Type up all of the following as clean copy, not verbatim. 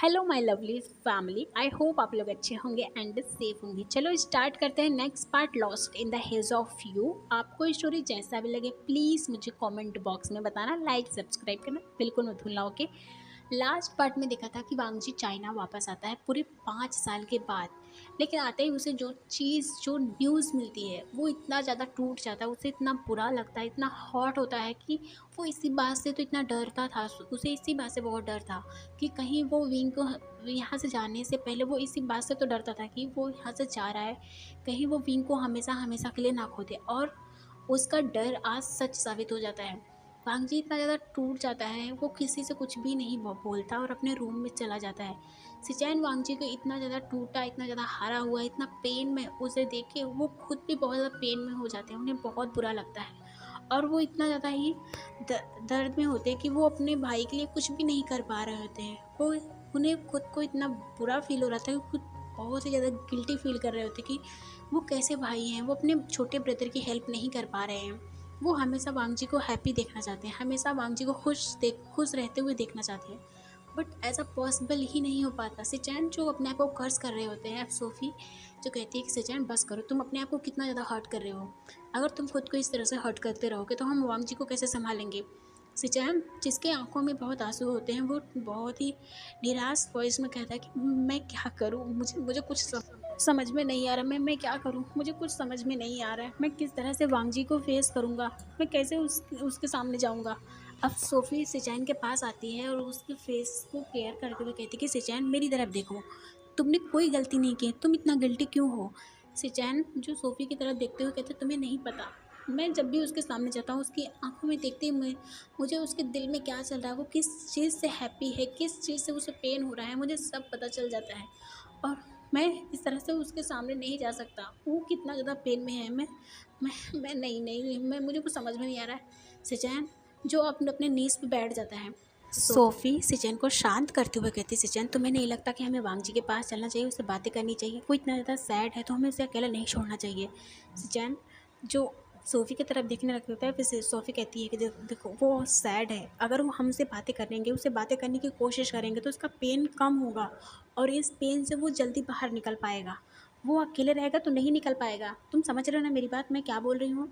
Hello my lovely family, I hope आप लोग अच्छे होंगे एंड सेफ होंगे। चलो स्टार्ट करते हैं next part, lost in the hedge of you. आपको स्टोरी जैसा भी लगे प्लीज़ मुझे कमेंट बॉक्स में बताना, लाइक सब्सक्राइब करना बिल्कुल मत भूलना। ओके, लास्ट पार्ट में देखा था कि वांगजी चाइना वापस आता है पूरे 5 साल के बाद। लेकिन आते ही उसे जो चीज़ जो न्यूज़ मिलती है वो इतना ज़्यादा टूट जाता है, उसे इतना बुरा लगता है, इतना हॉट होता है कि वो इसी बात से तो इतना डरता था। उसे इसी बात से बहुत डर था कि कहीं वो विंग को यहाँ से जाने से पहले वो इसी बात से तो डरता था कि वो यहाँ से जा रहा है, कहीं वो विंग को हमेशा हमेशा के लिए ना खो दे। और उसका डर आज सच साबित हो जाता है। वांगजी इतना ज़्यादा टूट जाता है, वो किसी से कुछ भी नहीं बोलता और अपने रूम में चला जाता है। सिचैन वांगजी को इतना ज़्यादा टूटा, इतना ज़्यादा हारा हुआ, इतना पेन में उसे देख के वो खुद भी बहुत ज़्यादा पेन में हो जाते हैं, उन्हें बहुत बुरा लगता है। और वो इतना ज़्यादा ही दर्द में होते हैं कि वो अपने भाई के लिए कुछ भी नहीं कर पा रहे होते हैं। वो उन्हें खुद को इतना बुरा फील हो रहा था कि खुद बहुत ही ज़्यादा गिल्टी फील कर रहे होते कि वो कैसे भाई हैं, वो अपने छोटे ब्रदर की हेल्प नहीं कर पा रहे हैं। वो हमेशा वांगजी को हैप्पी देखना चाहते हैं, हमेशा वांगजी को खुश रहते हुए देखना चाहते हैं। बट ऐसा पॉसिबल ही नहीं हो पाता। सिचैन जो अपने आप को कर्ज कर रहे होते हैं, सोफ़ी जो कहती है कि सिचैन बस करो, तुम अपने आप को कितना ज़्यादा हर्ट कर रहे हो। अगर तुम खुद को इस तरह से हर्ट करते रहोगे तो हम वांगजी को कैसे संभालेंगे। सिचैन जिसके आंखों में बहुत आंसू होते हैं, वो बहुत ही निराश वॉइस में कहता है कि मैं क्या करूँ, मुझे मुझे कुछ समझ में नहीं आ रहा, मैं क्या करूँ, मुझे कुछ समझ में नहीं आ रहा है, मैं किस तरह से वांगजी को फेस करूँगा, मैं कैसे उसके सामने जाऊँगा। अब सोफ़ी सिचैन के पास आती है और उसके फेस को केयर करते हुए कहती है कि सिचैन मेरी तरफ देखो, तुमने कोई गलती नहीं की, तुम इतना गिल्टी क्यों हो। सिचैन जो सोफ़ी की तरफ देखते हुए कहते तुम्हें नहीं पता, मैं जब भी उसके सामने जाता हूँ उसकी आंखों में देखते ही मुझे उसके दिल में क्या चल रहा है, वो किस चीज़ से हैप्पी है, किस चीज़ से उसे पेन हो रहा है, मुझे सब पता चल जाता है। और मैं इस तरह से उसके सामने नहीं जा सकता, वो कितना ज़्यादा पेन में है। मैं नहीं मैं मुझे कुछ समझ में नहीं आ रहा है। सिचैन जो अपने अपने नीज़ पे बैठ जाता है। सोफ़ी सिचैन को शांत करते हुए कहती, सिचैन तुम्हें नहीं लगता कि हमें वांगजी के पास चलना चाहिए, उससे बातें करनी चाहिए, वो इतना ज़्यादा सैड है तो हमें उसे अकेला नहीं छोड़ना चाहिए। सिचैन जो सोफ़ी की तरफ देखने लगता है, फिर सोफ़ी कहती है कि देखो वो सैड है, अगर वो हमसे बातें करेंगे, उससे बातें करने की कोशिश करेंगे तो उसका पेन कम होगा और इस पेन से वो जल्दी बाहर निकल पाएगा। वो अकेले रहेगा तो नहीं निकल पाएगा। तुम समझ रहे हो ना मेरी बात, मैं क्या बोल रही हूँ।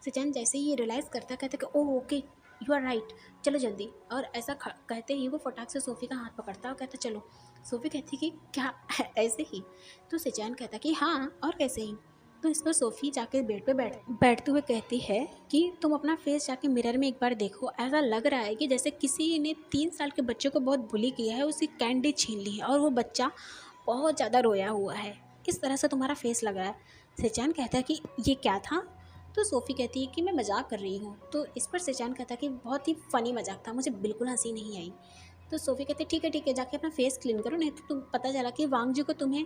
सिचैन जैसे ही ये रियलाइज़ करता है, कहता है कि oh okay, you are right, चलो जल्दी। और ऐसा कहते ही वो फटाक से सोफ़ी का हाथ पकड़ता है और कहता चलो। सोफ़ी कहती कि क्या ऐसे ही। तो सिचैन कहता कि हाँ और कैसे ही। तो इस पर सोफ़ी जाके बेड पे बैठते हुए कहती है कि तुम अपना फेस जाके मिरर में एक बार देखो, ऐसा लग रहा है कि जैसे किसी ने 3 साल के बच्चे को बहुत बुली किया है, उसकी कैंडी छीन ली है और वो बच्चा बहुत ज़्यादा रोया हुआ है, इस तरह से तुम्हारा फेस लग रहा है। सिचैन कहता है कि ये क्या था। तो सोफ़ी कहती है कि मैं मजाक कर रही हूँ। तो इस पर सिचैन कहता है कि बहुत ही फ़नी मजाक था, मुझे बिल्कुल हंसी नहीं आई। तो सोफ़ी कहती है ठीक है जाके अपना फेस क्लीन करो, नहीं तो तुम पता चला कि वांगजी को तुम्हें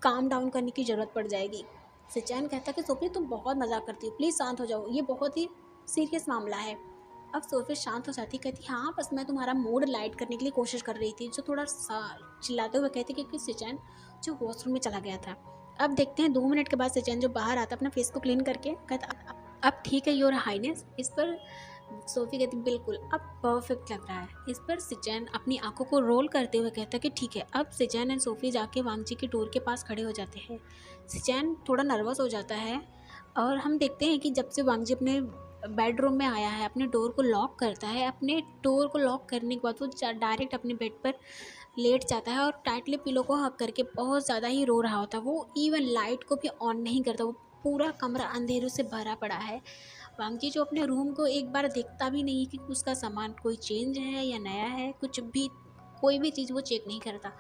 काम डाउन करने की ज़रूरत पड़ जाएगी। सिचैन कहता कि सोफ़ी तुम बहुत मजाक करती हो, प्लीज़ शांत हो जाओ, ये बहुत ही सीरियस मामला है। अब सोफ़ी शांत हो जाती, कहती हाँ बस मैं तुम्हारा मूड लाइट करने के लिए कोशिश कर रही थी। जो थोड़ा सा चिल्लाते हुए कहती क्योंकि सिचैन जो वॉशरूम में चला गया था। अब देखते हैं 2 मिनट के बाद सिचैन जो बाहर आता अपना फेस को क्लीन करके कहता अब ठीक है योर हाइनेस। इस पर सोफ़ी कहती बिल्कुल अब परफेक्ट लग रहा है। इस पर सिचैन अपनी आंखों को रोल करते हुए कहता कि ठीक है। अब सिचैन एंड सोफ़ी जाके वांगजी के डोर के पास खड़े हो जाते हैं। सिचैन थोड़ा नर्वस हो जाता है और हम देखते हैं कि जब से वांगजी अपने बेडरूम में आया है, अपने डोर को लॉक करता है, अपने डोर को लॉक करने के बाद वो डायरेक्ट अपने बेड पर लेट जाता है और टाइटली पिलो को हक करके बहुत ज़्यादा ही रो रहा होता है। वो इवन लाइट को भी ऑन नहीं करता, वो पूरा कमरा अंधेरों से भरा पड़ा है। वांगजी जो अपने रूम को एक बार देखता भी नहीं कि उसका सामान कोई चेंज है या नया है, कुछ भी कोई भी चीज़ वो चेक नहीं करता।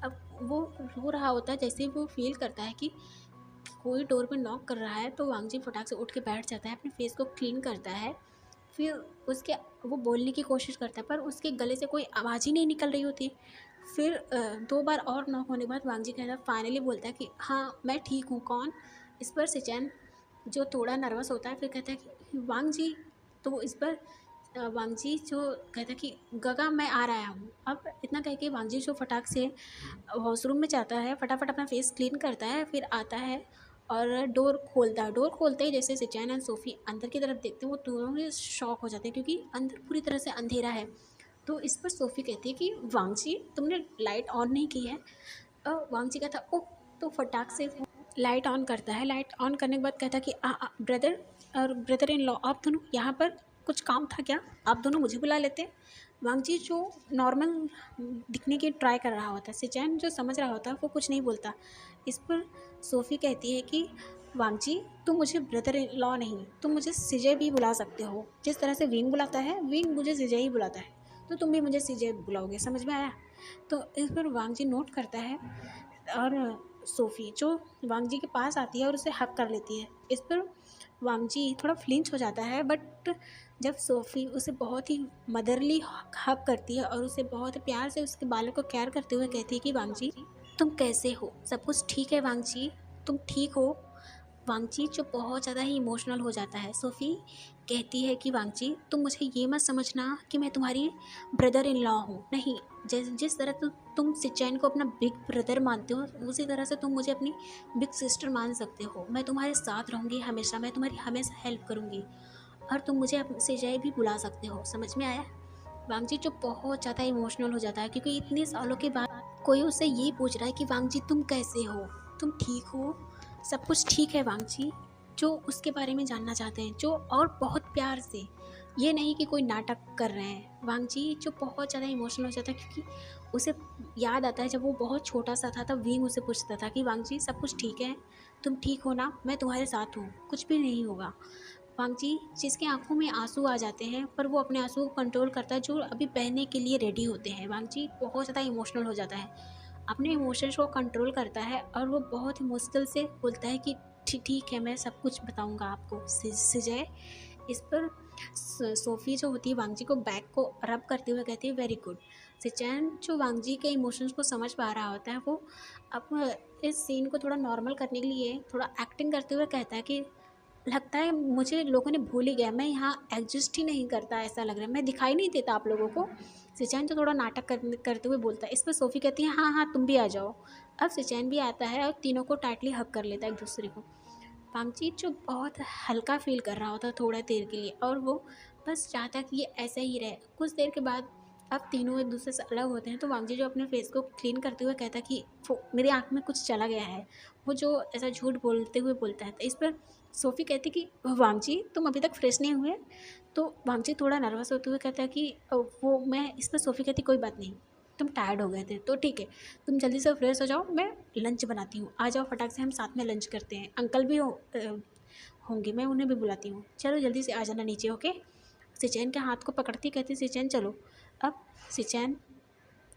अब वो रो रहा होता है, जैसे ही वो फील करता है कि कोई डोर पे नॉक कर रहा है तो वांगजी फटाक से उठ के बैठ जाता है, अपने फेस को क्लीन करता है। फिर उसके वो बोलने की कोशिश करता है पर उसके गले से कोई आवाज़ ही नहीं निकल रही होती। फिर 2 बार और नॉक होने के बाद वांगजी कहता फाइनली बोलता है कि हाँ मैं ठीक हूँ, कौन। इस पर सिचैन जो थोड़ा नर्वस होता है फिर कहता है कि वांगजी। तो इस पर वांगजी जो कहता है कि गगा मैं आ रहा हूँ। अब इतना कह के वांगजी जो फटाक से वॉशरूम में जाता है, फटाफट अपना फेस क्लीन करता है, फिर आता है और डोर खोलता है। डोर खोलते ही जैसे सिचैन एंड सोफ़ी अंदर की तरफ देखते हैं, वो दोनों ही शॉक हो जाते हैं क्योंकि अंदर पूरी तरह से अंधेरा है। तो इस पर सोफ़ी कहती है कि वांगजी तुमने लाइट ऑन नहीं की है। वांगजी कहता ओह, तो फटाक से वो लाइट ऑन करता है। लाइट ऑन करने के बाद कहता है कि ब्रदर और ब्रदर इन लॉ आप दोनों यहाँ पर, कुछ काम था क्या? आप दोनों मुझे बुला लेते। वांगजी जो नॉर्मल दिखने की ट्राई कर रहा होता है, सिचैन जो समझ रहा होता है वो कुछ नहीं बोलता। इस पर सोफ़ी कहती है कि वांगजी तुम मुझे ब्रदर इन लॉ नहीं, तुम मुझे सिजय भी बुला सकते हो। जिस तरह से विंग बुलाता है, विंग मुझे सिजय ही बुलाता है, तो तुम भी मुझे सिजय बुलाओगे। समझ में आया? तो इस पर वांगजी नोट करता है और सोफ़ी जो वांगजी के पास आती है और उसे हक कर लेती है। इस पर वांगजी थोड़ा फ्लिंच हो जाता है, बट जब सोफ़ी उसे बहुत ही मदरली हक करती है और उसे बहुत प्यार से उसके बालों को केयर करते हुए कहती है कि वांगजी तुम कैसे हो, सब कुछ ठीक है वांगजी, तुम ठीक हो? वांगची जो बहुत ज़्यादा ही इमोशनल हो जाता है। सोफ़ी कहती है कि वांगची तुम मुझे ये मत समझना कि मैं तुम्हारी ब्रदर इन लॉ हूँ, नहीं। जिस तरह तुम सिचैन को अपना बिग ब्रदर मानते हो, उसी तरह से तुम मुझे अपनी बिग सिस्टर मान सकते हो। मैं तुम्हारे साथ रहूँगी हमेशा, मैं तुम्हारी हमेशा हेल्प करूँगी, और तुम मुझे सिजय भी बुला सकते हो। समझ में आया? वांगजी जो बहुत ज़्यादा इमोशनल हो जाता है, क्योंकि इतने सालों के बाद कोई उससे ये पूछ रहा है कि वांगजी तुम कैसे हो, तुम ठीक हो, सब कुछ ठीक है वांगजी, जो उसके बारे में जानना चाहते हैं, जो और बहुत प्यार से, ये नहीं कि कोई नाटक कर रहे हैं। वांगजी जो बहुत ज़्यादा इमोशनल हो जाता है, क्योंकि उसे याद आता है जब वो बहुत छोटा सा था तब विंग उसे पूछता था कि वांगजी सब कुछ ठीक है, तुम ठीक हो ना, मैं तुम्हारे साथ हूँ, कुछ भी नहीं होगा। वांगजी जिसके आंखों में आंसू आ जाते हैं, पर वो अपने आंसू को कंट्रोल करता है, जो अभी बहने के लिए रेडी होते हैं। वांगजी बहुत ज़्यादा इमोशनल हो जाता है, अपने इमोशंस को कंट्रोल करता है, और वो बहुत ही मुश्किल से बोलता है कि ठीक है, मैं सब कुछ बताऊंगा आपको सिजय। इस पर सोफ़ी जो होती है वांगजी को बैक को रब करते हुए कहती है वेरी गुड। सिचैन जो वांगजी के इमोशंस को समझ पा रहा होता है, वो अब इस सीन को थोड़ा नॉर्मल करने के लिए थोड़ा एक्टिंग करते हुए कहता है कि लगता है मुझे लोगों ने भूल ही गया, मैं यहाँ एग्जिस्ट ही नहीं करता, ऐसा लग रहा है, मैं दिखाई नहीं देता आप लोगों को। सिचैन तो थोड़ा नाटक करते हुए बोलता है। इस पर सोफ़ी कहती है हाँ हाँ तुम भी आ जाओ। अब सिचैन भी आता है और तीनों को टाइटली हक कर लेता है एक दूसरे को। वांगची जो बहुत हल्का फील कर रहा होता है थोड़ा देर के लिए, और वो बस चाहता कि ये ऐसा ही रहे। कुछ देर के बाद अब तीनों एक दूसरे से अलग होते हैं, तो वांगजी जो अपने फेस को क्लीन करते हुए कहता है कि मेरी आँख में कुछ चला गया है, वो जो ऐसा झूठ बोलते हुए बोलता है। तो इस पर सोफ़ी कहती कि वांगजी तुम अभी तक फ्रेश नहीं हुए? तो वांगजी थोड़ा नर्वस होते हुए कहता है कि वो मैं इस पर सोफ़ी कहती कोई बात नहीं, तुम टायर्ड हो गए थे तो ठीक है, तुम जल्दी से फ्रेश हो जाओ, मैं लंच बनाती हूँ, आ जाओ फटाक से हम साथ में लंच करते हैं। अंकल भी होंगे, मैं उन्हें भी बुलाती हूँ, चलो जल्दी से आ जाना नीचे, ओके। सिचैन के हाथ को पकड़ती कहती सिचैन चलो। अब सिचैन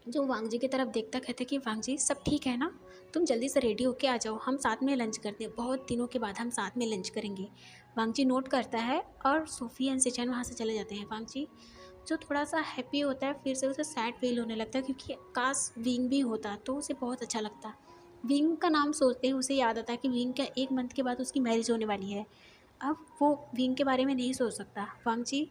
जो वांगजी की तरफ देखता कहते कि वांगजी सब ठीक है ना, तुम जल्दी से रेडी होके आ जाओ, हम साथ में लंच करते हैं, बहुत दिनों के बाद हम साथ में लंच करेंगे। वांगजी नोट करता है और सोफ़ी एंड सिचैन वहाँ से चले जाते हैं। वांगजी जो थोड़ा सा हैप्पी होता है, फिर से उसे सैड फील होने लगता है, क्योंकि काश विंग भी होता तो उसे बहुत अच्छा लगता। विंग का नाम सोचते ही उसे याद आता है कि विंग का 1 मंथ के बाद उसकी मैरिज होने वाली है। अब वो विंग के बारे में नहीं सोच सकता। वांगजी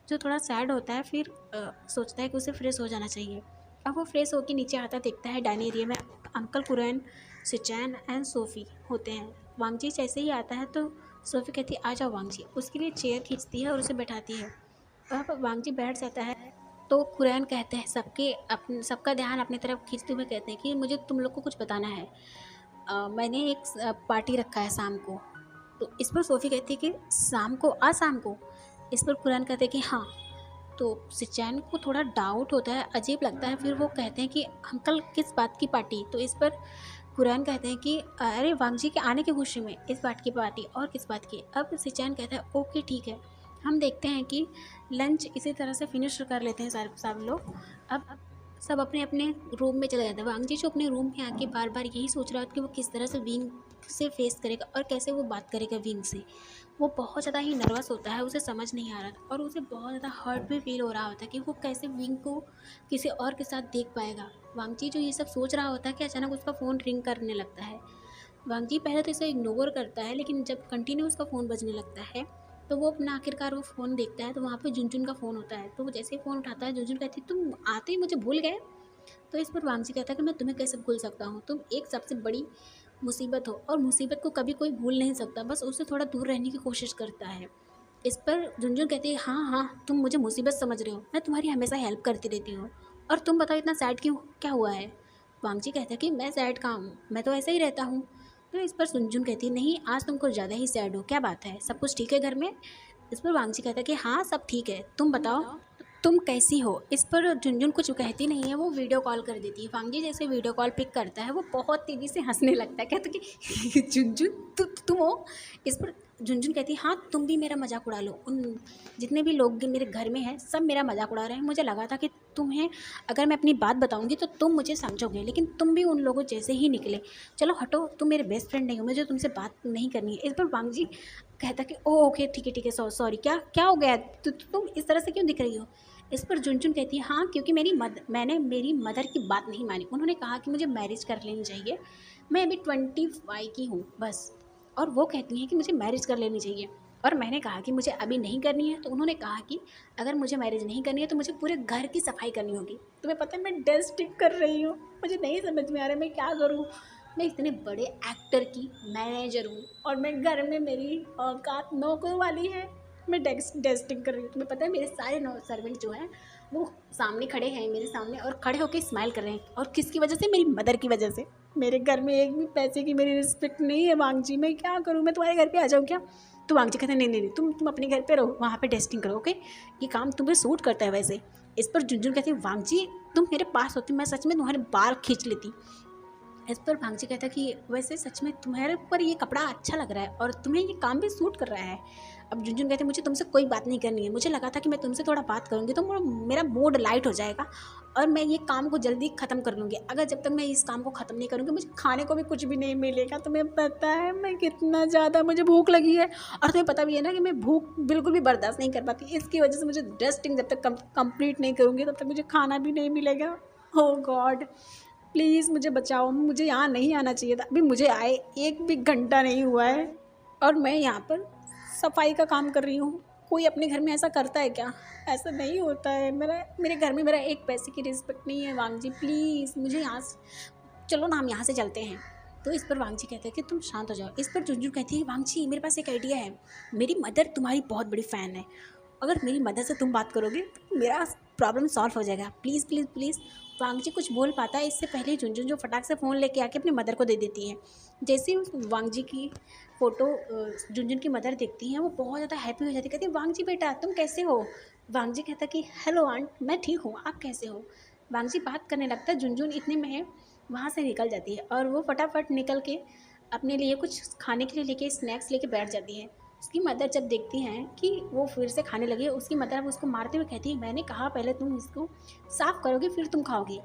जो थोड़ा सैड होता है, फिर सोचता है कि उसे फ्रेश हो जाना चाहिए। अब वो फ्रेश होकर नीचे आता, देखता है डाइनिंग एरिया में अंकल कुरैन, सिचैन एंड सोफ़ी होते हैं। वांगजी जैसे ही आता है तो सोफ़ी कहती है आ जाओ वांगजी, उसके लिए चेयर खींचती है और उसे बैठाती है। अब वांगजी बैठ जाता है, तो कुरैन कहते हैं सबका ध्यान अपनी तरफ खींचते हुए कहते हैं कि मुझे तुम लोग को कुछ बताना है। मैंने एक पार्टी रखा है शाम को। तो इस पर सोफ़ी कहती है कि शाम को, आज शाम को? इस पर कुरैन कहते हैं कि हाँ। तो सिचैन को थोड़ा डाउट होता है, अजीब लगता है, फिर वो कहते हैं कि अंकल किस बात की पार्टी? तो इस पर कुरैन कहते हैं कि अरे वांगजी के आने की खुशी में इस बात की पार्टी, और किस बात की? अब सिचैन कहता है ओके ठीक है, हम देखते हैं कि लंच इसी तरह से फिनिश कर लेते हैं सारे सब लोग। अब सब अपने अपने रूम में चले जाते हैं। वांगजी जो अपने रूम में आके बार बार यही सोच रहा था कि वो किस तरह से विंग से फेस करेगा और कैसे वो बात करेगा विंग से। वो बहुत ज़्यादा ही नर्वस होता है, उसे समझ नहीं आ रहा था, और उसे बहुत ज़्यादा हर्ट भी फील हो रहा होता है कि वो कैसे विंग को किसी और के साथ देख पाएगा। वांगजी जो ये सब सोच रहा होता है कि अचानक उसका फ़ोन रिंग करने लगता है। वांगजी पहले तो इसे इग्नोर करता है, लेकिन जब कंटिन्यू उसका फ़ोन बजने लगता है तो वो अपना आखिरकार वो फ़ोन देखता है, तो वहाँ पे जुनजुन का फ़ोन होता है। तो वो जैसे ही फ़ोन उठाता है, जुनजुन कहती है तुम आते ही मुझे भूल गए? तो इस पर वांगजी कहता है कि मैं तुम्हें कैसे भूल सकता हूँ, तुम एक सबसे बड़ी मुसीबत हो, और मुसीबत को कभी कोई भूल नहीं सकता, बस उससे थोड़ा दूर रहने की कोशिश करता है। इस पर झुनझुन कहती है, हाँ हाँ तुम मुझे मुसीबत समझ रहे हो, मैं तुम्हारी हमेशा हेल्प करती रहती हूँ, और तुम बताओ इतना सैड क्यों, क्या हुआ है। वांगजी कहता है कि मैं सैड कहाँ हूँ, मैं तो ऐसे ही रहता हूँ। तो इस पर झुनझुन कहती है, नहीं आज तुम कुछ ज़्यादा ही सैड हो, क्या बात है, सब कुछ ठीक है घर में। इस पर वांगजी कहता है कि हाँ सब ठीक है, तुम बताओ तुम कैसी हो। इस पर झुनझुन कुछ कहती नहीं है, वो वीडियो कॉल कर देती है। वांगजी जैसे वीडियो कॉल पिक करता है वो बहुत तेज़ी से हंसने लगता है, कहता है कि झुनझुन तुम हो। इस पर झुनझुन कहती है, हाँ तुम भी मेरा मजाक उड़ा लो, उन जितने भी लोग मेरे घर में हैं सब मेरा मजाक उड़ा रहे हैं, मुझे लगा था कि तुम्हें अगर मैं अपनी बात बताऊंगी तो तुम मुझे समझोगे, लेकिन तुम भी उन लोगों जैसे ही निकले, चलो हटो, तुम मेरे बेस्ट फ्रेंड नहीं हो, मुझे तुमसे बात नहीं करनी है। इस पर वांगजी कहता कि ओ ओके ठीक है सॉरी, क्या क्या हो गया, तुम इस तरह से क्यों दिख रही हो। इस पर झुनझुन कहती है, हाँ क्योंकि मैंने मेरी मदर की बात नहीं मानी, उन्होंने कहा कि मुझे मैरिज कर लेनी चाहिए, मैं अभी 25 की हूँ बस, और वो कहती हैं कि मुझे मैरिज कर लेनी चाहिए, और मैंने कहा कि मुझे अभी नहीं करनी है, तो उन्होंने कहा कि अगर मुझे मैरिज नहीं करनी है तो मुझे पूरे घर की सफाई करनी होगी। तुम्हें पता है मैं डस्टिंग कर रही हूँ, मुझे नहीं समझ में आ रहा मैं क्या करूँ, मैं इतने बड़े एक्टर की मैनेजर हूँ और मैं घर में मेरी औकात नौकर वाली है, मैं डस्टिंग कर रही हूँ। तुम्हें पता है मेरे सारे सर्वेंट जो हैं वो सामने खड़े हैं मेरे सामने, और खड़े होकर स्माइल कर रहे हैं, और किसकी वजह से, मेरी मदर की वजह से। मेरे घर में एक भी पैसे की मेरी रिस्पेक्ट नहीं है वांगजी, मैं क्या करूँ, मैं तुम्हारे घर पे आ जाऊँ क्या। तो वांगजी कहते हैं, नहीं तुम अपने घर पे रहो, वहाँ पे टेस्टिंग करो, ओके, ये काम तुम्हें सूट करता है वैसे। इस पर झुनझुन कहती है, वांगजी तुम मेरे पास होती मैं सच में तुम्हारे बाल खींच लेती। इस पर भांगजी कहता कि वैसे सच में तुम्हारे ऊपर ये कपड़ा अच्छा लग रहा है और तुम्हें ये काम भी सूट कर रहा है। अब झुनझुन कहते मुझे तुमसे कोई बात नहीं करनी है, मुझे लगा था कि मैं तुमसे थोड़ा बात करूँगी तो मेरा मूड लाइट हो जाएगा और मैं ये काम को जल्दी ख़त्म कर लूँगी। अगर जब तक मैं इस काम को ख़त्म नहीं करूँगी मुझे खाने को भी कुछ भी नहीं मिलेगा। तुम्हें पता है मैं कितना ज़्यादा मुझे भूख लगी है, और तुम्हें पता भी है ना कि मैं भूख बिल्कुल भी बर्दाश्त नहीं कर पाती। इसकी वजह से मुझे डस्टिंग जब तक कंप्लीट नहीं करूँगी तब तक मुझे खाना भी नहीं मिलेगा। हो गॉड प्लीज़ मुझे बचाओ, मुझे यहाँ नहीं आना चाहिए था। अभी मुझे आए 1 भी घंटा नहीं हुआ है और मैं यहाँ पर सफाई का काम कर रही हूँ। कोई अपने घर में ऐसा करता है क्या? ऐसा नहीं होता है। मेरे घर में मेरा 1 पैसे की रिस्पेक्ट नहीं है वांगजी, प्लीज़ मुझे यहाँ से चलो ना, हम यहाँ से चलते हैं। तो इस पर वांगजी कहते हैं कि तुम शांत हो जाओ। इस पर झुनझुन कहती है, वांगजी मेरे पास एक आइडिया है, मेरी मदर तुम्हारी बहुत बड़ी फ़ैन है, अगर मेरी मदद से तुम बात करोगे तो मेरा प्रॉब्लम सॉल्व हो जाएगा, प्लीज़ प्लीज़ प्लीज़। वांगजी कुछ बोल पाता है इससे पहले ही झुनझुन जो फटाक से फ़ोन लेके आके अपनी मदर को दे देती है। जैसे ही वांगजी की फ़ोटो झुनझुन की मदर देखती हैं वो बहुत ज़्यादा हैप्पी हो जाती है, कहती है वांगजी बेटा तुम कैसे हो। वांगजी कहता कि हेलो आंट, मैं ठीक हूँ, आप कैसे हो। वांगजी बात करने लगता है, झुनझुन इतने में वहाँ से निकल जाती है और वो फटाफट निकल के अपने लिए कुछ खाने के लिए लेके स्नैक्स लेके बैठ जाती है। उसकी मदर जब देखती हैं कि वो फिर से खाने लगी है, उसकी मदर अब उसको मारते हुए कहती है, मैंने कहा पहले तुम इसको साफ़ करोगे फिर तुम खाओगे।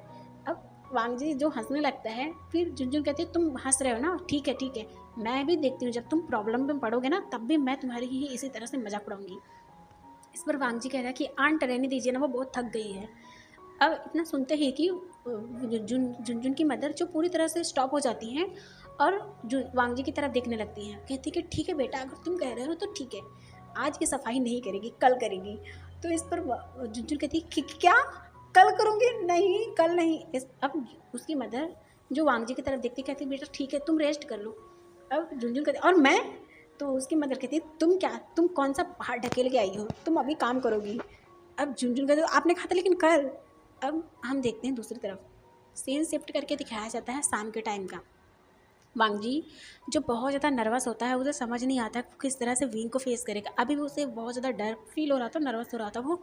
अब वांगजी जो हंसने लगता है, फिर झुनझुन कहती है तुम हंस रहे हो ना, ठीक है, मैं भी देखती हूँ जब तुम प्रॉब्लम में पड़ोगे ना तब भी मैं तुम्हारी ही इसी तरह से मजाक उड़ाऊंगी। इस पर वांगजी कह रहा है कि आंट रहने दीजिए ना, वो बहुत थक गई है। अब इतना सुनते ही कि झुनझुन की मदर जो पूरी तरह से स्टॉप हो जाती हैं और वांगजी की तरफ देखने लगती हैं, कहती कि ठीक है बेटा अगर तुम कह रहे हो तो ठीक है, आज की सफाई नहीं करेगी कल करेगी। तो इस पर झुनझुन कहती क्या कल करूँगी, नहीं कल नहीं। अब उसकी मदर जो वांगजी की तरफ देखती कहती बेटा ठीक है तुम रेस्ट कर लो। अब झुनझुन कहती और मैं, तो उसकी मदर कहती तुम कौन सा पहाड़ ढकेल के आई हो, तुम अभी काम करोगी। अब झुनझुन कहती आपने कहा था लेकिन कल। अब हम देखते हैं दूसरी तरफ, सीन शिफ्ट करके दिखाया जाता है शाम के टाइम का। वांगजी जो बहुत ज़्यादा नर्वस होता है, उसे समझ नहीं आता कि किस तरह से विंग को फेस करेगा। अभी भी उसे बहुत ज़्यादा डर फील हो रहा था, नर्वस हो रहा था, वो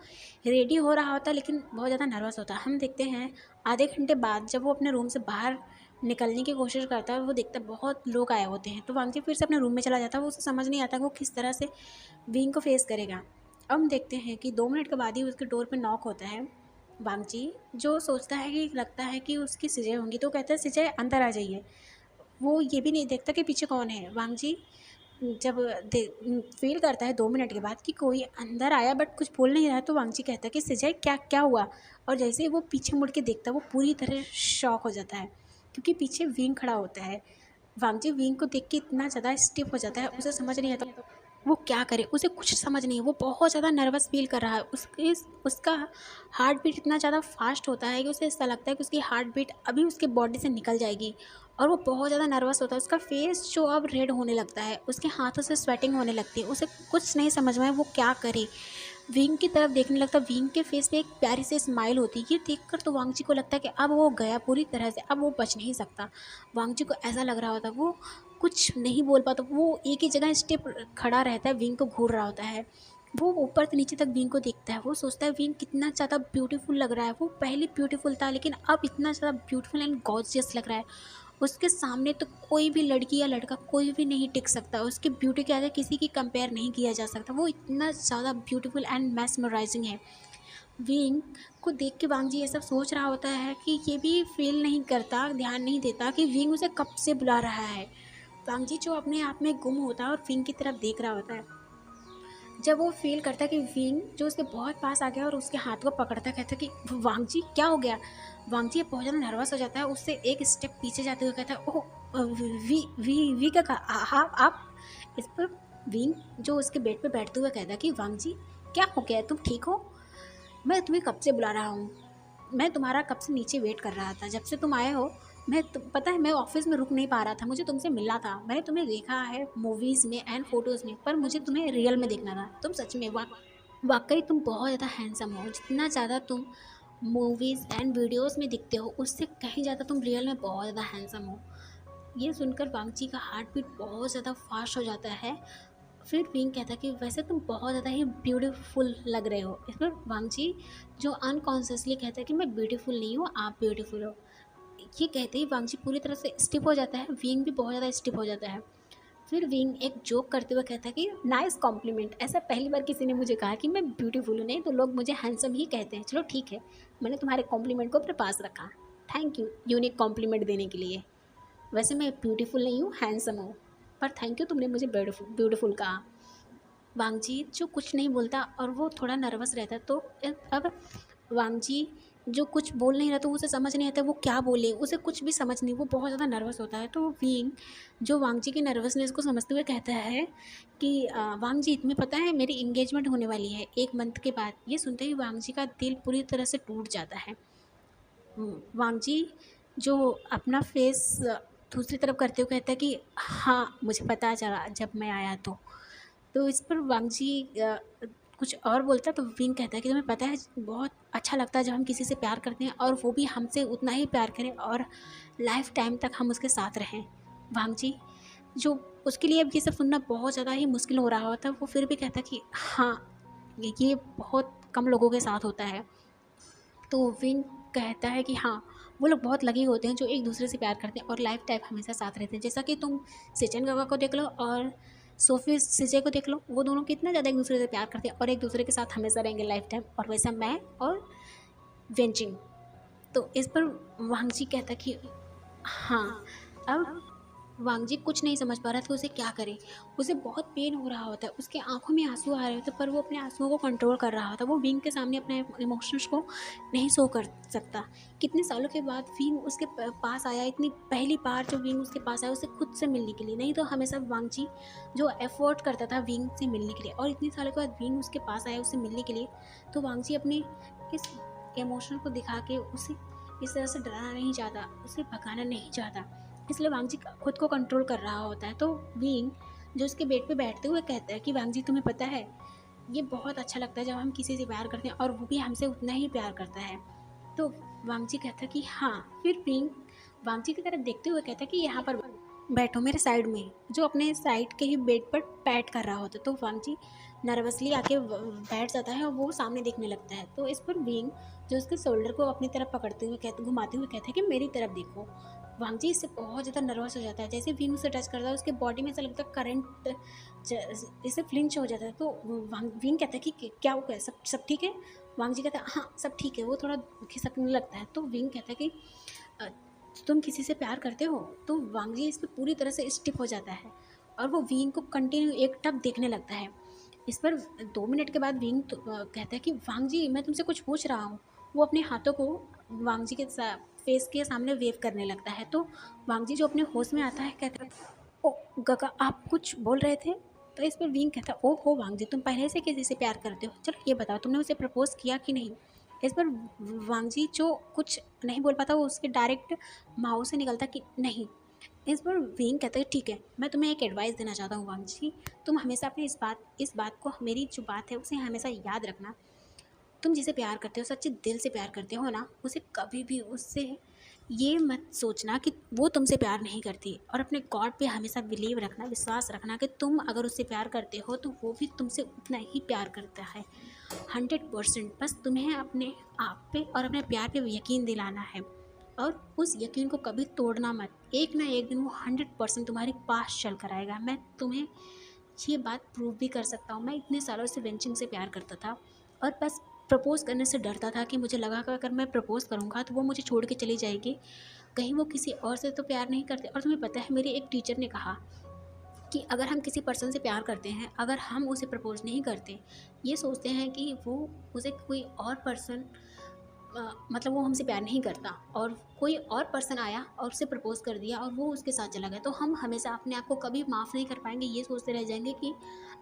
रेडी हो रहा होता लेकिन बहुत ज़्यादा नर्वस होता है। हम देखते हैं आधे घंटे बाद जब वो अपने रूम से बाहर निकलने की कोशिश करता है, वो देखता है बहुत लोग आए होते हैं, तो वांगजी फिर से अपने रूम में चला जाता है। वो उसे समझ नहीं आता वो किस तरह से विंग को फेस करेगा। अब हम देखते हैं कि 2 मिनट के बाद ही उसके डोर पर नॉक होता है। वांगजी जो सोचता है कि लगता है कि उसकी सिजय होंगी, तो कहता है सिजय अंदर आ जाइए। वो ये भी नहीं देखता कि पीछे कौन है। वांगजी जब फील करता है 2 मिनट के बाद कि कोई अंदर आया बट कुछ बोल नहीं रहा, तो वांगजी कहता है कि सिजय क्या क्या हुआ। और जैसे ही वो पीछे मुड़ के देखता है वो पूरी तरह शॉक हो जाता है क्योंकि पीछे विंग खड़ा होता है। वांगजी विंग को देख के इतना ज़्यादा स्टिफ हो जाता है, उसे समझ नहीं आता वो क्या करे, उसे कुछ समझ नहीं है, वो बहुत ज़्यादा नर्वस फील कर रहा है। उसका हार्ट बीट इतना ज़्यादा फास्ट होता है कि उसे ऐसा लगता है कि उसकी हार्ट बीट अभी उसके बॉडी से निकल जाएगी, और वो बहुत ज़्यादा नर्वस होता है। उसका फेस जो अब रेड होने लगता है, उसके हाथों से स्वेटिंग होने लगती है, उसे कुछ नहीं समझ में है वो क्या करे। विंग की तरफ देखने लगता है, विंग के फेस पे एक प्यारी सी स्माइल होती है। ये देखकर तो वांगजी को लगता है कि अब वो गया पूरी तरह से, अब वो बच नहीं सकता। वांगजी को ऐसा लग रहा होता है, वो कुछ नहीं बोल पाता, वो एक ही जगह स्टेप खड़ा रहता है, विंग को घूर रहा होता है। वो ऊपर से नीचे तक विंग को देखता है, वो सोचता है विंग कितना ज़्यादा ब्यूटीफुल लग रहा है। वो पहले ब्यूटीफुल था, लेकिन अब इतना ज़्यादा ब्यूटीफुल एंड गॉर्जियस लग रहा है। उसके सामने तो कोई भी लड़की या लड़का कोई भी नहीं टिक सकता, उसकी ब्यूटी के आगे किसी की कंपेयर नहीं किया जा सकता। वो इतना ज़्यादा ब्यूटीफुल एंड मैस्मराइजिंग है। विंग को देख के वांगजी ये सब सोच रहा होता है कि ये भी फील नहीं करता, ध्यान नहीं देता कि विंग उसे कब से बुला रहा है। वांगजी जो अपने आप में गुम होता है और विंग की तरफ देख रहा होता है, जब वो फील करता है कि विंग जो उसके बहुत पास आ गया और उसके हाथ को पकड़ता, कहता है कि वांगजी क्या हो गया। वांगजी बहुत ज़्यादा नर्वस हो जाता है, उससे एक स्टेप पीछे जाते हुए कहता है, ओह वी वी वी का हाँ आप। इस पर विंग जो उसके बेड पे बैठते हुए कहता है कि वांगजी क्या हो गया, तुम ठीक हो? मैं तुम्हें कब से बुला रहा हूँ, मैं तुम्हारा कब से नीचे वेट कर रहा था, जब से तुम आए हो। पता है मैं ऑफिस में रुक नहीं पा रहा था, मुझे तुमसे मिलना था। मैंने तुम्हें देखा है मूवीज़ में एंड फोटोज़ में, पर मुझे तुम्हें रियल में देखना था। तुम सच में वाकई तुम बहुत ज़्यादा हैंडसम हो। जितना ज़्यादा तुम मूवीज़ एंड वीडियोज़ में दिखते हो, उससे कहीं ज़्यादा तुम रियल में बहुत ज़्यादा हैंडसम हो। ये सुनकर वांगची का हार्ट बीट बहुत ज़्यादा फास्ट हो जाता है। फिर विंग कहता है कि वैसे तुम बहुत ज़्यादा ही ब्यूटीफुल लग रहे हो। इस पर वांगची जो अनकॉन्शियसली कहता है कि मैं ब्यूटीफुल नहीं हूँ, आप ब्यूटीफुल हो। ये कहते ही वांगची पूरी तरह से स्टिप हो जाता है, विंग भी बहुत ज़्यादा स्टिप हो जाता है। फिर विंग एक जोक करते हुए कहता है कि नाइस कॉम्प्लीमेंट, ऐसा पहली बार किसी ने मुझे कहा कि मैं ब्यूटीफुल हूँ, नहीं तो लोग मुझे हैंडसम ही कहते हैं। चलो ठीक है, मैंने तुम्हारे कॉम्प्लीमेंट को अपने पास रखा। थैंक यू यूनिक कॉम्प्लीमेंट देने के लिए। वैसे मैं ब्यूटीफुल नहीं हूँ, हैंडसम हूँ, पर थैंक यू तुमने मुझे ब्यूटीफुल ब्यूटीफुल कहा। वांगजी जो कुछ नहीं बोलता और वो थोड़ा नर्वस रहता है, तो अब वांगजी जो कुछ बोल नहीं रहा, तो उसे समझ नहीं आता वो क्या बोले, उसे कुछ भी समझ नहीं, वो बहुत ज़्यादा नर्वस होता है। तो विंग जो वांगजी की नर्वसनेस को समझते हुए कहता है कि वांगजी तुम्हें पता है मेरी इंगेजमेंट होने वाली है 1 मंथ के बाद। ये सुनते ही वांगजी का दिल पूरी तरह से टूट जाता है। वांगजी जो अपना फेस दूसरी तरफ करते हुए कहता है कि हाँ मुझे पता चला जब मैं आया तो इस पर वांगजी कुछ और बोलता है, तो विंग कहता है कि तुम्हें पता है बहुत अच्छा लगता है जब हम किसी से प्यार करते हैं और वो भी हमसे उतना ही प्यार करें और लाइफ टाइम तक हम उसके साथ रहें। वांगजी जो उसके लिए अब ये सब सुनना बहुत ज़्यादा ही मुश्किल हो रहा होता है, वो फिर भी कहता है कि हाँ ये बहुत कम लोगों के साथ होता है। तो विंग कहता है कि हाँ वो लोग बहुत लकी होते हैं जो एक दूसरे से प्यार करते हैं और लाइफ टाइम हमेशा साथ रहते हैं। जैसा कि तुम सचिन गंगा को देख लो और सोफी सिजे को देख लो, वो दोनों कितना ज़्यादा एक दूसरे से प्यार करते हैं और एक दूसरे के साथ हमेशा रहेंगे लाइफ टाइम। और वैसा मैं और वेंचिंग। तो इस पर वांगजी कहता कि हाँ। अब वांगजी कुछ नहीं समझ पा रहा था कि उसे क्या करे। उसे बहुत पेन हो रहा होता है, उसके आंखों में आंसू आ रहे होते, पर वो अपने आंसुओं को कंट्रोल कर रहा होता। वो विंग के सामने अपने इमोशंस को नहीं शो कर सकता। कितने सालों के बाद विंग उसके पास आया, इतनी पहली बार जो विंग उसके पास आया उसे खुद से मिलने के लिए, नहीं तो हमेशा वांगजी जो एफर्ट करता था विंग से मिलने के लिए, और इतने सालों के बाद विंग उसके पास आया उससे मिलने के लिए, तो वांगजी अपने इस इमोशन को दिखा के उसे इस तरह से डराना नहीं चाहता, उसे भगाना नहीं चाहता, इसलिए वांगजी खुद को कंट्रोल कर रहा होता है। तो विंग जो उसके बेड पे बैठते हुए कहता है कि वांगजी तुम्हें पता है ये बहुत अच्छा लगता है जब हम किसी से प्यार करते हैं और वो भी हमसे उतना ही प्यार करता है। तो वांगजी कहता है कि हाँ। फिर विंग वांगजी की तरफ देखते हुए कहता है कि यहाँ पर बैठो मेरे साइड में, जो अपने साइड के ही बेड पर पैट कर रहा होता है। तो वांगजी नर्वसली आके बैठ जाता है और वो सामने देखने लगता है। तो इस पर विंग जो उसके शोल्डर को अपनी तरफ पकड़ते हुए घुमाते हुए कहता है कि मेरी तरफ देखो। वांगजी इससे बहुत ज़्यादा नर्वस हो जाता है, जैसे विंग उसे टच करता है उसके बॉडी में ऐसा लगता है करंट जैसे फ्लिंच हो जाता है। तो विंग कहता है कि क्या हो गया, सब ठीक है? वांगजी कहता है हाँ सब ठीक है। वो थोड़ा खिसकने लगता है। तो विंग कहता है कि "अ, तुम किसी से प्यार करते हो?" तो वांगजी इस पर पूरी तरह से स्टिप हो जाता है और वो विंग को कंटिन्यू एकटक देखने लगता है। इस पर 2 मिनट के बाद विंग कहता है कि वांगजी मैं तुमसे कुछ पूछ रहा हूँ। वो अपने हाथों को वांगजी के फेस के सामने वेव करने लगता है। तो वांगजी जो अपने होश में आता है कहता है ओ गगा आप कुछ बोल रहे थे? तो इस पर विंग कहता है, ओ हो वांग जी, तुम पहले से किसी से प्यार करते हो, चलो ये बताओ तुमने उसे प्रपोज किया कि नहीं। इस पर वांग जी जो कुछ नहीं बोल पाता, वो उसके डायरेक्ट माओ से निकलता कि नहीं। इस पर विंग कहता है, ठीक है, मैं तुम्हें एक एडवाइस देना चाहता हूँ वांग जी, तुम हमेशा अपने इस बात को, मेरी जो बात है उसे हमेशा याद रखना। तुम जिसे प्यार करते हो, सच्चे दिल से प्यार करते हो ना, उसे कभी भी उससे ये मत सोचना कि वो तुमसे प्यार नहीं करती, और अपने गॉड पे हमेशा बिलीव रखना, विश्वास रखना कि तुम अगर उससे प्यार करते हो तो वो भी तुमसे उतना ही प्यार करता है, 100%। बस तुम्हें अपने आप पे और अपने प्यार पे यकीन दिलाना है, और उस यकीन को कभी तोड़ना मत। एक ना एक दिन वो 100% तुम्हारे पास चल कर आएगा। मैं तुम्हें ये बात प्रूव भी कर सकता हूँ। मैं इतने सालों से वेंचिंग से प्यार करता था, और बस प्रपोज़ करने से डरता था कि मुझे लगा कि अगर मैं प्रपोज़ करूँगा तो वो मुझे छोड़ के चली जाएगी, कहीं वो किसी और से तो प्यार नहीं करते। और तुम्हें पता है, मेरे एक टीचर ने कहा कि अगर हम किसी पर्सन से प्यार करते हैं, अगर हम उसे प्रपोज़ नहीं करते, ये सोचते हैं कि वो उसे कोई और पर्सन, मतलब वो हमसे प्यार नहीं करता, और कोई और पर्सन आया और उसे प्रपोज़ कर दिया और वो उसके साथ चला गया, तो हम हमेशा अपने आप को कभी माफ़ नहीं कर पाएंगे। ये सोचते रह जाएंगे कि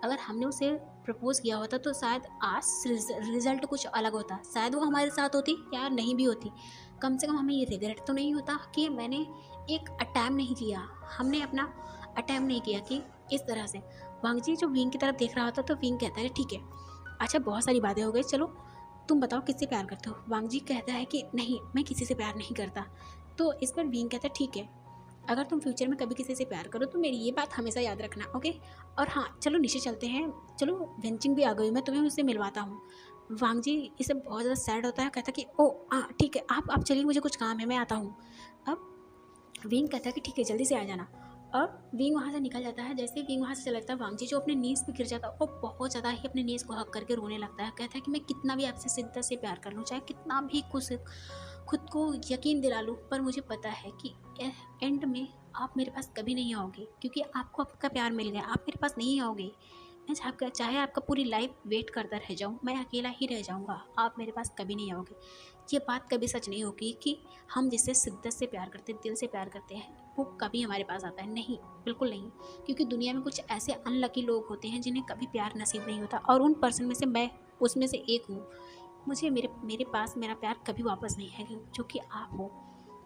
अगर हमने उसे प्रपोज़ किया होता तो शायद आज रिज़ल्ट कुछ अलग होता, शायद वो हमारे साथ होती या नहीं भी होती। कम से कम हमें ये रिग्रेट तो नहीं होता कि मैंने एक अटैम्प्ट नहीं किया, हमने अपना अटैम्प्ट नहीं किया कि इस तरह से। वांग जी जो विंग की तरफ देख रहा होता तो विंग कहता है, ठीक है, अच्छा बहुत सारी बातें हो गई, चलो तुम बताओ किससे प्यार करते हो। वांग जी कहता है कि नहीं, मैं किसी से प्यार नहीं करता। तो इस पर विंग कहता है, ठीक है, अगर तुम फ्यूचर में कभी किसी से प्यार करो तो मेरी ये बात हमेशा याद रखना, ओके। और हाँ, चलो नीचे चलते हैं, चलो वेंचिंग भी आ गई, मैं तुम्हें उससे मिलवाता हूँ। वांग जी इसे बहुत ज़्यादा सैड होता है, कहता है कि ओ हाँ ठीक है, आप चलिए, मुझे कुछ काम है, मैं आता हूँ। अब विंग कहता है कि ठीक है, जल्दी से आ जाना। और विंग वहाँ से निकल जाता है। जैसे ही विंग वहाँ से चला जाता है, वांग जी जो अपने नीज़ पे गिर जाता है, वो बहुत ज़्यादा ही अपने नीज़ को हक करके रोने लगता है। कहता है कि मैं कितना भी आपसे शिद्दत से प्यार कर लूँ, चाहे कितना भी कुछ खुद को यकीन दिला लूँ, पर मुझे पता है कि एंड में आप मेरे पास कभी नहीं आओगे, क्योंकि आपको आपका प्यार मिल गया, आप मेरे पास नहीं आओगे। मैं चाहे आपका पूरी लाइफ वेट करता रह जाऊँ, मैं अकेला ही रह जाऊँगा, आप मेरे पास कभी नहीं आओगे। ये बात कभी सच नहीं होगी कि हम जिससे शिद्दत से प्यार करते हैं, दिल से प्यार करते हैं, वो कभी हमारे पास आता है, नहीं, बिल्कुल नहीं। क्योंकि दुनिया में कुछ ऐसे अनलकी लोग होते हैं जिन्हें कभी प्यार नसीब नहीं होता, और उन पर्सन में से मैं उसमें से एक हूँ। मुझे मेरे मेरे पास मेरा प्यार कभी वापस नहीं है, जो कि आप हो।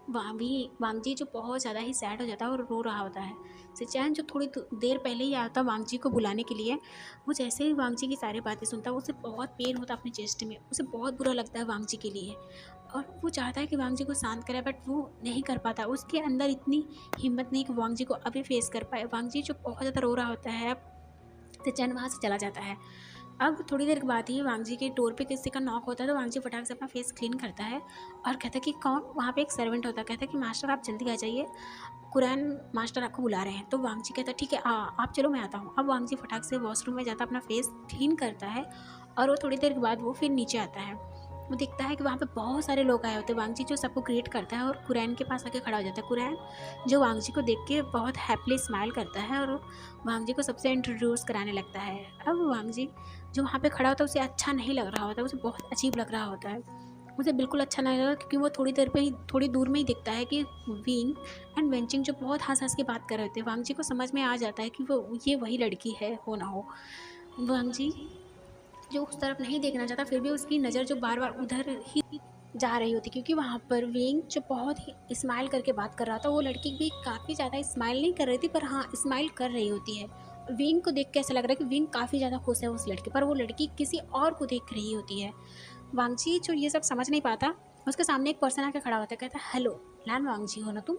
वांग जी जो बहुत ज़्यादा ही सैड हो जाता है और रो रहा होता है। सिचैन जो थोड़ी देर पहले ही आया था वांग जी को बुलाने के लिए, वो जैसे ही वांग जी की सारी बातें सुनता है, उसे बहुत पेन होता है अपने चेस्ट में, उसे बहुत बुरा लगता है वांग जी के लिए, और वो चाहता है कि वांग जी को शांत करे, बट वो नहीं कर पाता। उसके अंदर इतनी हिम्मत नहीं कि वांग जी को अभी फेस कर पाए। वांग जी जो बहुत ज़्यादा रो रहा होता है, सिचैन वहाँ से चला जाता है। अब थोड़ी देर के बाद ही वांग जी के डोर पे किसी का नॉक होता है, तो वांग जी फटाक से अपना फेस क्लीन करता है और कहता है कि कौन। वहाँ पे एक सर्वेंट होता है, कहता है कि मास्टर आप जल्दी आ जाइए, कुरैन मास्टर आपको बुला रहे हैं। तो वांग जी कहता है ठीक है, आप चलो, मैं आता हूँ। अब वांग जी फटाक से वॉशरूम में जाता है, अपना फेस क्लीन करता है, और वो थोड़ी देर के बाद वो फिर नीचे आता है। वो देखता है कि वहाँ पे बहुत सारे लोग आए होते हैं। वांग जी जो सबको ग्रीट करता है और कुरैन के पास आके खड़ा हो जाता है। कुरैन जो वांग जी को देख के बहुत हैप्पीली स्माइल करता है और वांग जी को सबसे इंट्रोड्यूस कराने लगता है। अब वांग जी जो वहाँ पे खड़ा होता है, उसे अच्छा नहीं लग रहा होता है, उसे बहुत अजीब लग रहा होता है, उसे बिल्कुल अच्छा नहीं लगा, क्योंकि वो थोड़ी दूर में ही दिखता है कि विंग एंड वेंचिंग जो बहुत हंस हंस के बात कर रहे थे। वांग जी को समझ में आ जाता है कि वो ये वही लड़की है, हो ना हो। वांग जी जो उस तरफ नहीं देखना चाहता, फिर भी उसकी नज़र जो बार बार उधर ही जा रही होती, क्योंकि वहाँ पर विंग जो बहुत ही स्माइल करके बात कर रहा था, वो लड़की भी काफ़ी ज़्यादा स्माइल नहीं कर रही थी, पर हाँ स्माइल कर रही होती है। विंग को देख के ऐसा लग रहा है कि विंग काफ़ी ज़्यादा खुश है उस लड़के पर, वो लड़की किसी और को देख रही होती है। वांगजी जो ये सब समझ नहीं पाता, उसके सामने एक पर्सन आके खड़ा होता है, कहता है हेलो लैन वांगजी हो ना तुम।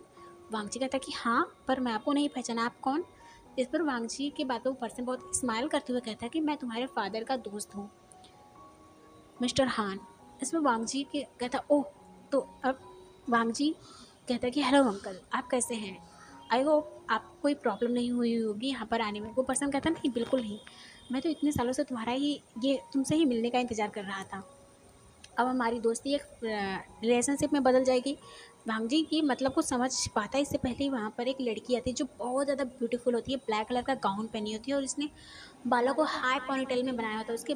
वांगजी कहता है कि हाँ, पर मैं आपको नहीं पहचाना, आप कौन। इस पर वांगजी के बाद वो पर्सन बहुत स्माइल करते हुए कहता है कि मैं तुम्हारे फादर का दोस्त हूँ, मिस्टर हान। इसमें वांगजी के कहता ओह। तो अब वांगजी कहता है कि हेलो अंकल, आप कैसे हैं, आई होप आपको कोई प्रॉब्लम नहीं हुई होगी यहाँ पर आने में। वो पर्सन कहता नहीं, बिल्कुल नहीं, मैं तो इतने सालों से तुम्हारा ही ये तुमसे ही मिलने का इंतज़ार कर रहा था। अब हमारी दोस्ती एक रिलेशनशिप में बदल जाएगी। भांगजी की मतलब को समझ पाता है, इससे पहले ही वहाँ पर एक लड़की आती है जो बहुत ज़्यादा ब्यूटीफुल होती है, ब्लैक कलर का गाउन पहनी होती है और इसने बालों को हाई पॉनीटेल में बनाया होता है। उसके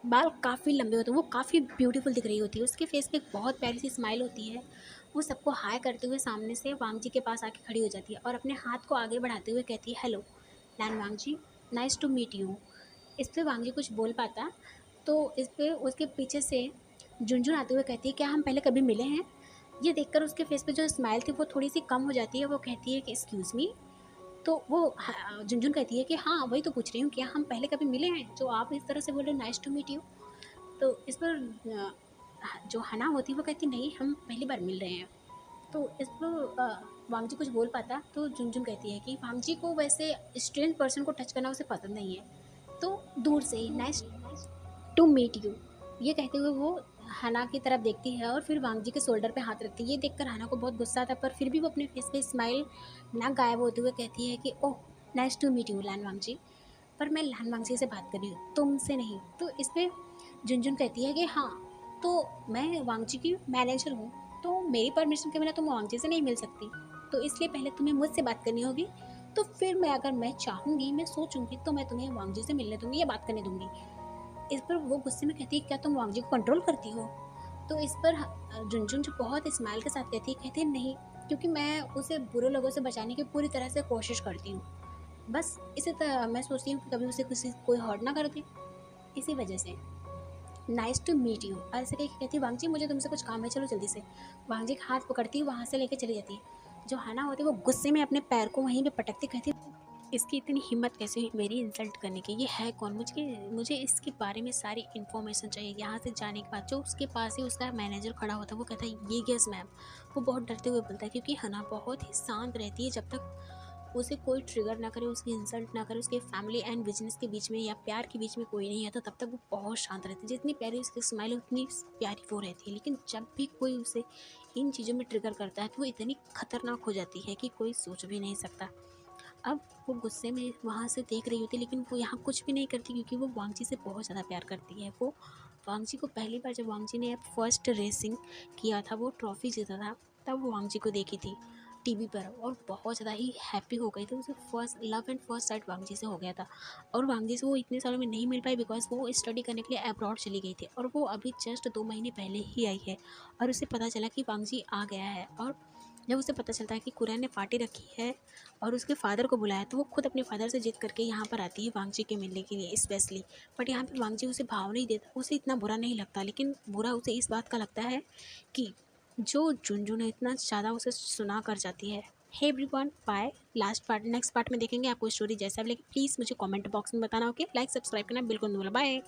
बाल काफ़ी लंबे होते हैं, वो काफ़ी ब्यूटीफुल दिख रही होती है, उसके फेस पे एक बहुत प्यारी सी स्माइल होती है। वो सबको हाय करते हुए सामने से वांग जी के पास आके खड़ी हो जाती है और अपने हाथ को आगे बढ़ाते हुए कहती है hello Lan Wangji. Nice to meet you. इस पे वांगी कुछ बोल पाता, तो इस पे उसके पीछे से झुनझुन आते हुए कहती है, क्या हम पहले कभी मिले हैं? ये देखकर उसके फेस पे जो स्माइल थी वो थोड़ी सी कम हो जाती है। वो कहती है कि एक्सक्यूज़ मी। तो वो झुनझुन कहती है कि हाँ, वही तो पूछ रही हूँ, क्या हम पहले कभी मिले हैं? जो आप इस तरह से बोल रहे हो, नाइस टू मीट यू। तो इस पर जो हना होती है वो कहती, नहीं, हम पहली बार मिल रहे हैं। तो इस पर वांगजी कुछ बोल पाता, तो झुनझुन कहती है कि वांगजी को वैसे स्ट्रेंज पर्सन को टच करना उसे पसंद नहीं है, तो दूर से ही नाइस टू मीट यू, ये कहते हुए वो हना की तरफ देखती है और फिर वांगजी के शोल्डर पे हाथ रखती है। ये देखकर हना को बहुत गुस्सा आता है, पर फिर भी वो अपने फेस पे स्माइल ना गायब होते हुए कहती है कि ओह, नाइस टू मीट यू लान वांगजी, पर मैं लान वांगजी से बात कर रही हूँ, तुमसे नहीं। तो इस पे झुनझुन कहती है कि हाँ, तो मैं वांगजी की मैनेजर हूँ, तो मेरी परमिशन के बिना तुम वांगजी से नहीं मिल सकती, तो इसलिए पहले तुम्हें मुझसे बात करनी होगी। तो फिर मैं, अगर मैं चाहूँगी, मैं सोचूंगी, तो मैं तुम्हें वांगजी से मिलने दूंगी या बात करने दूंगी। इस पर वो गुस्से में कहती है, क्या तुम वांगजी को कंट्रोल करती हो? तो इस पर झुनझुन जो बहुत स्माइल के साथ कहती है नहीं, क्योंकि मैं उसे बुरे लोगों से बचाने की पूरी तरह से कोशिश करती हूँ। बस इसी तरह मैं सोचती हूँ कि कभी उसे किसी कोई हर्ट ना कर दे, इसी वजह से। नाइस टू मीट यू ऐसे कह के कहती है, वांगजी मुझे तुमसे कुछ काम है, चलो जल्दी से। वांगजी का हाथ पकड़ती है, वहाँ से लेके चली जाती है। जो हना होती है वो गुस्से में अपने पैर को वहीं पे पटकती, कहती है, इसकी इतनी हिम्मत कैसे हुई मेरी इंसल्ट करने की? ये है कौन? मुझे मुझे इसके बारे में सारी इन्फॉर्मेशन चाहिए। यहाँ से जाने के बाद जो उसके पास ही उसका मैनेजर खड़ा होता है, वो कहता है ये यस मैम। वो बहुत डरते हुए बोलता है, क्योंकि हना बहुत ही शांत रहती है। जब तक उसे कोई ट्रिगर ना करे, उसकी इंसल्ट ना करे, उसके फैमिली एंड बिजनेस के बीच में या प्यार के बीच में कोई नहीं आता, तब तक वो बहुत शांत रहती है। जितनी प्यारी उसकी स्माइल है उतनी प्यारी वो रहती है। लेकिन जब भी कोई उसे इन चीज़ों में ट्रिगर करता है तो वो इतनी खतरनाक हो जाती है कि कोई सोच भी नहीं सकता। अब वो गुस्से में वहाँ से देख रही होती है, लेकिन वो यहाँ कुछ भी नहीं करती, क्योंकि वो वांगजी से बहुत ज़्यादा प्यार करती है। वो वांगजी को पहली बार जब वांगजी ने फर्स्ट रेसिंग किया था, वो ट्रॉफी जीता था, तब वो वांगजी को देखी थी टीवी पर और बहुत ज़्यादा ही हैप्पी हो गई थी। उसे first love and first sight वांगजी से हो गया था। और वांगजी से वो इतने सालों में नहीं मिल पाई, बिकॉज वो स्टडी करने के लिए अब्रॉड चली गई थी, और वो अभी जस्ट 2 महीने पहले ही आई है। और उसे पता चला कि वांगजी आ गया है। और जब उसे पता चलता है कि कुरैन ने पार्टी रखी है और उसके फादर को बुलाया, तो वो खुद अपने फादर से जिद करके यहाँ पर आती है वांगजी के मिलने के लिए स्पेशली। बट यहाँ पर वांगजी उसे भाव नहीं देता, उसे इतना बुरा नहीं लगता, लेकिन बुरा उसे इस बात का लगता है कि जो झुनझुन इतना ज़्यादा उसे सुना कर जाती है। Hey everyone, bye. Last part next part में देखेंगे। आपको स्टोरी जैसा भी लगे प्लीज़ मुझे कमेंट बॉक्स में बताना। ओके, लाइक सब्सक्राइब करना बिल्कुल नहीं भूलना। बाय।